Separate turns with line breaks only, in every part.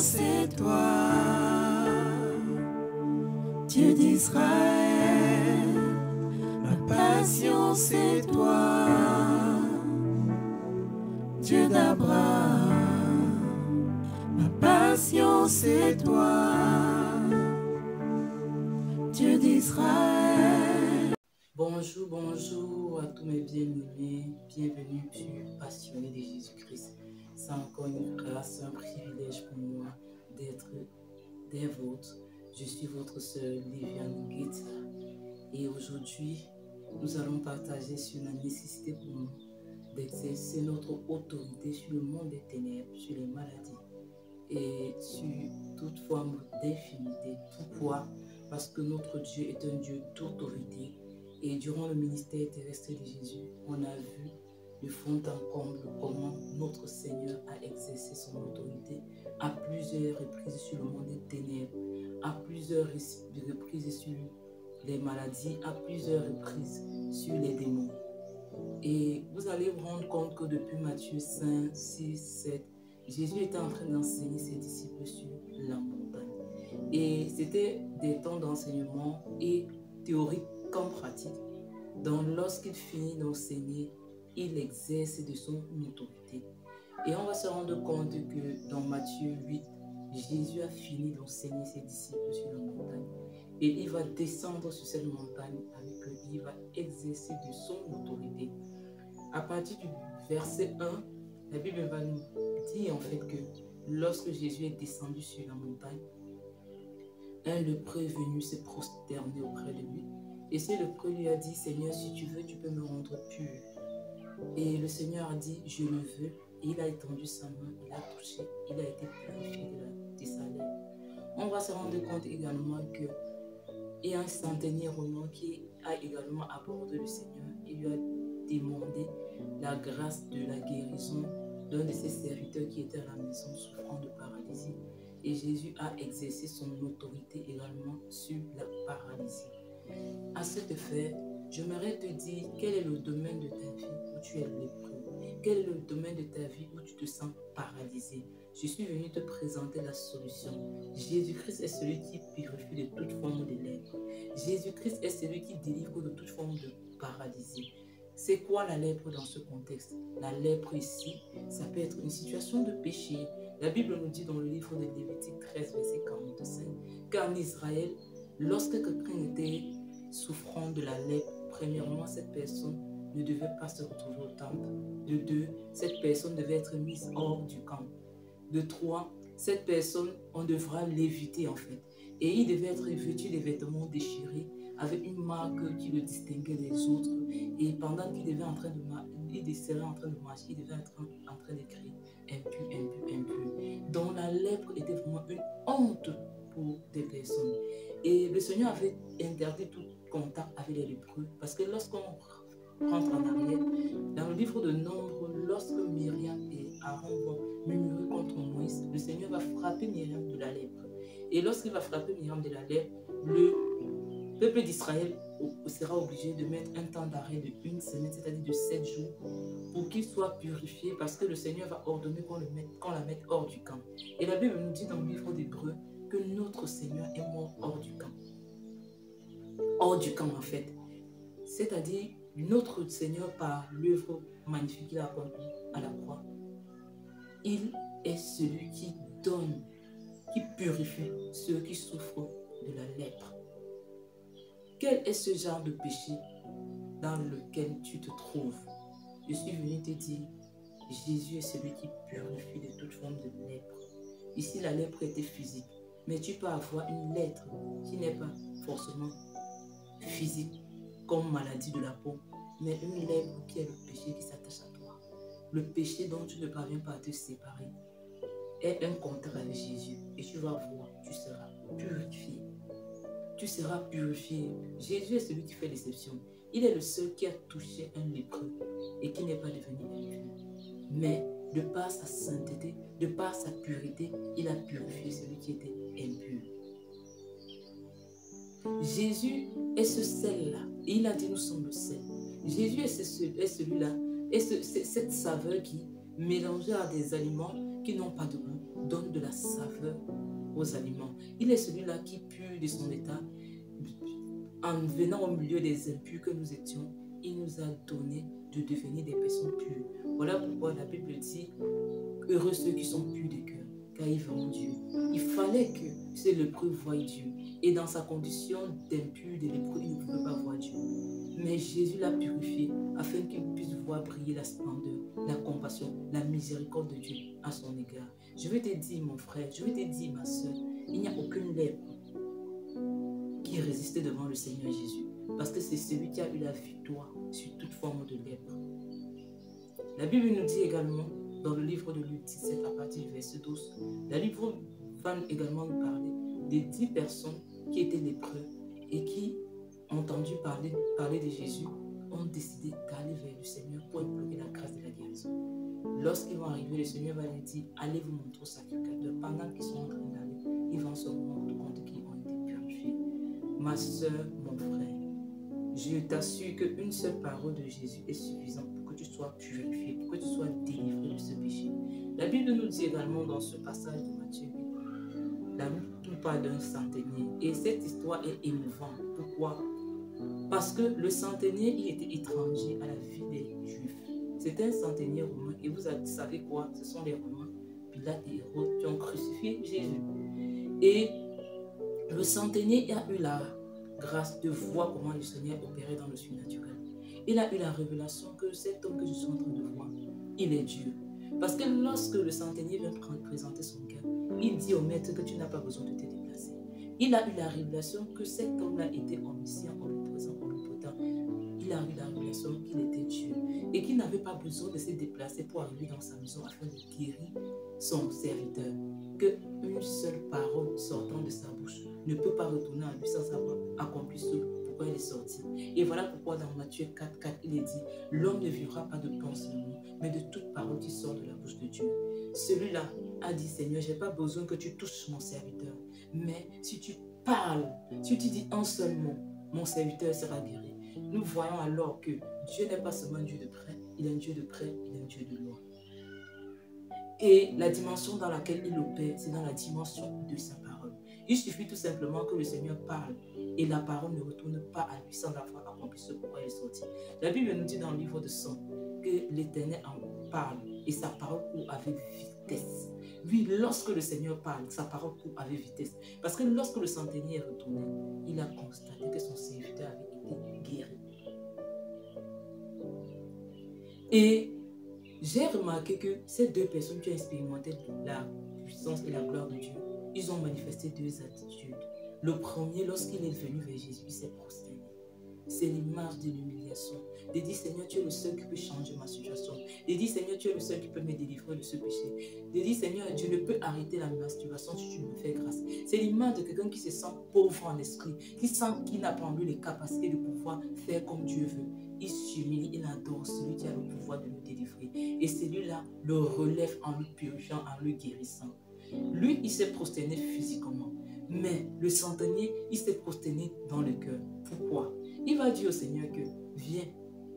c'est toi, Dieu d'Israël. Ma passion, c'est toi, Dieu d'Abraham. Ma passion, c'est toi, Dieu d'Israël.
Bonjour, bonjour à tous mes bien-aimés, bienvenue sur Passionnés de Jésus-Christ. C'est encore une grâce, un privilège pour moi d'être des vôtres. Je suis votre sœur Liviane Guetta et aujourd'hui, nous allons partager sur la nécessité pour nous d'exercer notre autorité sur le monde des ténèbres, sur les maladies et sur toute forme d'infirmité. Pourquoi? Parce que notre Dieu est un Dieu d'autorité. Et durant le ministère terrestre de Jésus, on a vu de fond en comble comment notre Seigneur a exercé son autorité à plusieurs reprises sur le monde des ténèbres, à plusieurs reprises sur les maladies, à plusieurs reprises sur les démons. Et vous allez vous rendre compte que depuis Matthieu 5, 6, 7, Jésus était en train d'enseigner ses disciples sur la montagne. Et c'était des temps d'enseignement et théorique comme pratique. Donc lorsqu'il finit d'enseigner, il exerce de son autorité. Et on va se rendre compte que dans Matthieu 8, Jésus a fini d'enseigner ses disciples sur la montagne. Et il va descendre sur cette montagne avec eux. Il va exercer de son autorité. À partir du verset 1, la Bible va nous dire en fait que lorsque Jésus est descendu sur la montagne, un lépreux est venu se prosterner auprès de lui. Et ce lépreux lui a dit, Seigneur, si tu veux, tu peux me rendre pur. Et le Seigneur a dit, je le veux. Et il a étendu sa main, il a touché, il a été purifié de sa lèvre. On va se rendre compte également qu'il y a un centenier romain qui a également abordé le Seigneur et lui a demandé la grâce de la guérison d'un de ses serviteurs qui était à la maison souffrant de paralysie. Et Jésus a exercé son autorité également sur la paralysie. À cet effet, j'aimerais te dire quel est le domaine de ta vie où tu es lépreux. Quel est le domaine de ta vie où tu te sens paralysé. Je suis venu te présenter la solution. Jésus-Christ est celui qui purifie de toute forme de lèpre. Jésus-Christ est celui qui délivre de toute forme de paralysie. C'est quoi la lèpre dans ce contexte? La lèpre ici, ça peut être une situation de péché. La Bible nous dit dans le livre de Lévitique 13, verset 45, qu'en Israël, lorsque quelqu'un était souffrant de la lèpre, premièrement, cette personne ne devait pas se retrouver au temple. De deux, cette personne devait être mise hors du camp. De trois, cette personne, on devra l'éviter en fait. Et il devait être vêtu des vêtements déchirés avec une marque qui le distinguait des autres. Et pendant qu'il devait en train de marcher, il serait en train de marcher, il devait être en train d'écrire impur, impur, impur. Donc la lèpre était vraiment une honte pour des personnes. Et le Seigneur avait interdit tout contact avec les lépreux parce que lorsqu'on rentre en arrière, dans le livre de Nombre, lorsque Myriam et Aaron vont murmurer contre Moïse, le Seigneur va frapper Myriam de la lèpre. Et lorsqu'il va frapper Myriam de la lèpre, le peuple d'Israël sera obligé de mettre un temps d'arrêt de 1 semaine, c'est-à-dire de 7 jours, pour qu'il soit purifié parce que le Seigneur va ordonner qu'on la mette hors du camp. Et la Bible nous dit dans le livre d'Hébreux que notre Seigneur est mort hors du camp. Hors du camp en fait. C'est-à-dire notre Seigneur par l'œuvre magnifique qu'il a accomplie à la croix. Il est celui qui donne, qui purifie ceux qui souffrent de la lèpre. Quel est ce genre de péché dans lequel tu te trouves? Je suis venu te dire, Jésus est celui qui purifie de toute forme de lèpre. Ici, la lèpre était physique, mais tu peux avoir une lèpre qui n'est pas forcément physique, comme maladie de la peau, mais une lèpre qui est le péché qui s'attache à toi. Le péché dont tu ne parviens pas à te séparer est un contact avec Jésus et tu vas voir, tu seras purifié. Tu seras purifié. Jésus est celui qui fait l'exception. Il est le seul qui a touché un lépreux et qui n'est pas devenu impur. Mais de par sa sainteté, de par sa pureté, il a purifié celui qui était impur. Jésus est ce sel-là. Et il a dit, nous sommes le sel. Jésus est celui-là. Et cette saveur mélangé à des aliments qui n'ont pas de goût, donne de la saveur aux aliments. Il est celui-là qui pue de son état. En venant au milieu des impurs que nous étions, il nous a donné de devenir des personnes pures. Voilà pourquoi la Bible dit, heureux ceux qui sont purs de cœur, car ils verront Dieu. Il fallait que ce lépreux voie Dieu. Et dans sa condition d'impur, de lépreux, il ne pouvait pas voir Dieu. Mais Jésus l'a purifié afin qu'il puisse voir briller la splendeur, la compassion, la miséricorde de Dieu à son égard. Je vais te dire, mon frère, je vais te dire, ma soeur, il n'y a aucune lèpre qui résistait devant le Seigneur Jésus. Parce que c'est celui qui a eu la victoire sur toute forme de lèpre. La Bible nous dit également, dans le livre de Luc 17, à partir du verset 12, la Bible va également nous parler des 10 personnes qui étaient lépreux et qui ont entendu parler de Jésus, ont décidé d'aller vers le Seigneur pour implorer la grâce de la guérison. Lorsqu'ils vont arriver, le Seigneur va leur dire, allez vous montrer au sacrificateur. Pendant qu'ils sont en train d'aller, ils vont se rendre compte qu'ils ont été purifiés. Ma soeur, mon frère, je t'assure qu'une seule parole de Jésus est suffisante pour que tu sois purifié, pour que tu sois délivré de ce péché. La Bible nous dit également dans ce passage de Matthieu 8, la Bible nous parle d'un centenier. Et cette histoire est émouvante. Pourquoi? Parce que le centenier, il était étranger à la vie des Juifs. C'était un centenier romain. Et vous savez quoi? Ce sont les Romains, Pilate et Hérode, qui ont crucifié Jésus. Et le centenier a eu la grâce de voir comment le Seigneur opérait dans le surnaturel. Il a eu la révélation que cet homme que je suis en train de voir, il est Dieu. Parce que lorsque le centenier vient présenter son cas, il dit au maître que tu n'as pas besoin de te déplacer. Il a eu la révélation que cet homme-là était omniscient, omniprésent, omnipotent. Il a eu la révélation qu'il était Dieu et qu'il n'avait pas besoin de se déplacer pour arriver dans sa maison afin de guérir son serviteur. Qu'une seule parole sortant de sa bouche ne peut pas retourner à lui sans avoir accompli ce pourquoi il est sorti. Et voilà pourquoi dans Matthieu 4, il est dit, l'homme ne vivra pas de pain seulement, mais de toute parole qui sort de la bouche de Dieu. Celui-là a dit, Seigneur, je n'ai pas besoin que tu touches mon serviteur, mais si tu parles, si tu dis un seul mot, mon serviteur sera guéri. Nous voyons alors que Dieu n'est pas seulement un Dieu de près, il est un Dieu de près, il est un Dieu de loin. Et la dimension dans laquelle il opère, c'est dans la dimension de sa parole. Il suffit tout simplement que le Seigneur parle et la parole ne retourne pas à lui sans avoir accompli ce pourquoi il est sorti. La Bible nous dit dans le livre de Somme que l'Éternel en parle et sa parole court avec vitesse. Oui, lorsque le Seigneur parle, sa parole court avec vitesse. Parce que lorsque le centenier est retourné, il a constaté que son serviteur avait été guéri. Et j'ai remarqué que ces deux personnes qui ont expérimenté la puissance et la gloire de Dieu, ils ont manifesté deux attitudes. Le premier, lorsqu'il est venu vers Jésus, il s'est prosterné. C'est l'image de l'humiliation. De dire, Seigneur, tu es le seul qui peut changer ma situation. De dire, Seigneur, tu es le seul qui peut me délivrer de ce péché. De dire, Seigneur, je ne peux arrêter la masturbation si tu me fais grâce. C'est l'image de quelqu'un qui se sent pauvre en esprit, qui sent qu'il n'a pas en lui les capacités de pouvoir faire comme Dieu veut. Il s'humilie, il adore celui qui a le pouvoir de le délivrer. Et celui-là le relève en le purifiant, en le guérissant. Lui, il s'est prosterné physiquement. Mais le centenier, il s'est prosterné dans le cœur. Pourquoi? Il va dire au Seigneur que viens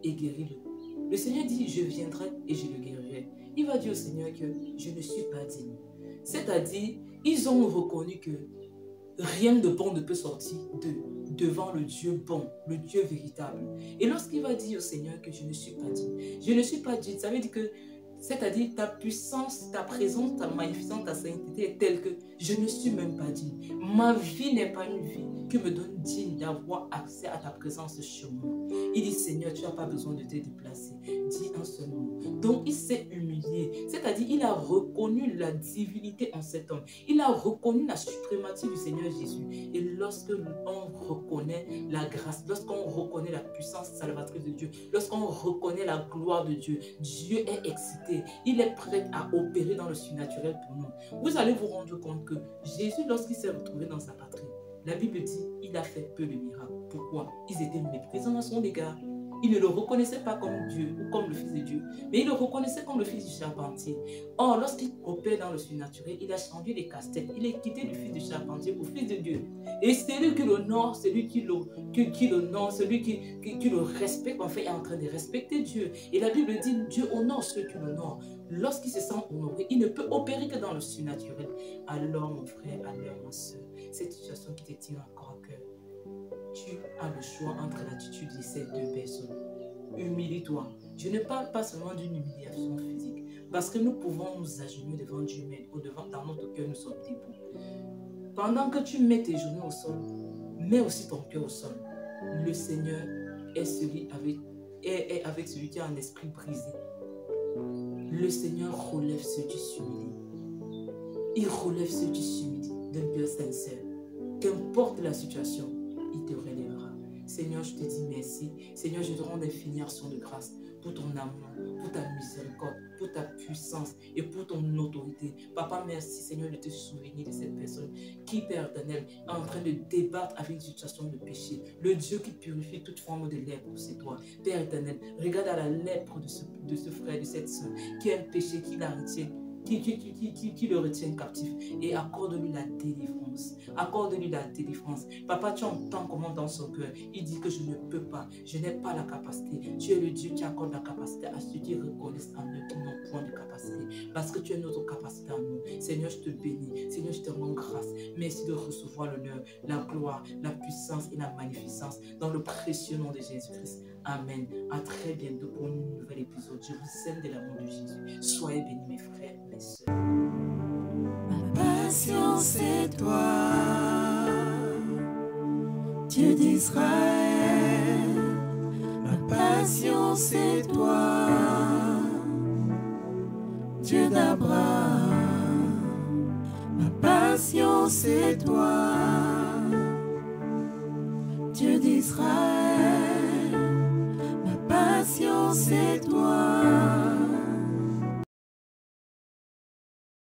et guéris-le. Le Seigneur dit, je viendrai et je le guérirai. Il va dire au Seigneur que je ne suis pas digne. C'est-à-dire, ils ont reconnu que rien de bon ne peut sortir devant le Dieu bon, le Dieu véritable. Et lorsqu'il va dire au Seigneur que je ne suis pas digne, je ne suis pas digne, ça veut dire que, c'est-à-dire ta puissance, ta présence, ta magnificence, ta sainteté est telle que je ne suis même pas digne. Ma vie n'est pas une vie qui me donne digne d'avoir accès à ta présence chez moi. Il dit, Seigneur, tu n'as pas besoin de te déplacer. Dis un seul mot. Donc, il s'est humilié. C'est-à-dire, il a reconnu la divinité en cet homme. Il a reconnu la suprématie du Seigneur Jésus. Et lorsque on reconnaît la grâce, lorsqu'on reconnaît la puissance salvatrice de Dieu, lorsqu'on reconnaît la gloire de Dieu, Dieu est excité. Il est prêt à opérer dans le surnaturel pour nous. Vous allez vous rendre compte que Jésus, lorsqu'il s'est retrouvé dans sa patrie, la Bible dit, il a fait peu de miracles. Pourquoi? Ils étaient méprisants à son égard. Il ne le reconnaissait pas comme Dieu ou comme le Fils de Dieu, mais il le reconnaissait comme le Fils du charpentier. Or, lorsqu'il opère dans le surnaturel, il a changé les casse-têtes. Il est quitté du Fils du charpentier au Fils de Dieu. Et celui qui l'honore, celui qui l'honore, celui qui le respecte, en fait, est en train de respecter Dieu. Et la Bible dit, Dieu honore ceux qui l'honorent. Lorsqu'il se sent honoré, il ne peut opérer que dans le surnaturel. Alors, mon frère, alors, ma soeur, cette situation qui te tient encore à cœur, tu as le choix entre l'attitude de ces deux personnes. Humilie-toi. Je ne parle pas seulement d'une humiliation physique, parce que nous pouvons nous agenouiller devant Dieu, mais au-devant, dans notre cœur, nous sommes debout. Pendant que tu mets tes genoux au sol, mets aussi ton cœur au sol. Le Seigneur est avec celui qui a un esprit brisé. Le Seigneur relève ceux qui s'humilient. Il relève ceux qui s'humilient d'un cœur sincère. Qu'importe la situation, il te relèvera. Seigneur, je te dis merci. Seigneur, je te rends d'infinies actions de grâce pour ton amour, pour ta miséricorde, pour ta puissance et pour ton autorité. Papa, merci Seigneur de te souvenir de cette personne qui, Père éternel, est en train de débattre avec une situation de péché. Le Dieu qui purifie toute forme de lèpre, c'est toi. Père éternel, regarde à la lèpre de ce frère, de cette soeur, qui a un péché qui la retient. Qui le retient captif, et accorde-lui la délivrance. Accorde-lui la délivrance. Papa, tu entends comment dans son cœur il dit que je ne peux pas, je n'ai pas la capacité. Tu es le Dieu qui accorde la capacité à ceux qui reconnaissent en eux qui n'ont point de capacité, parce que tu es notre capacité à nous. Seigneur, je te bénis. Seigneur, je te rends grâce. Merci de recevoir l'honneur, la gloire, la puissance et la magnificence dans le précieux nom de Jésus-Christ. Amen. À très bientôt pour un nouvel épisode. Je vous aime de l'amour de Jésus. Soyez bénis, mes frères, mes sœurs.
Ma passion, c'est toi, Dieu d'Israël. Ma passion, c'est toi, Dieu d'Abraham. Ma passion, c'est toi, Dieu d'Israël. Ma passion, c'est toi,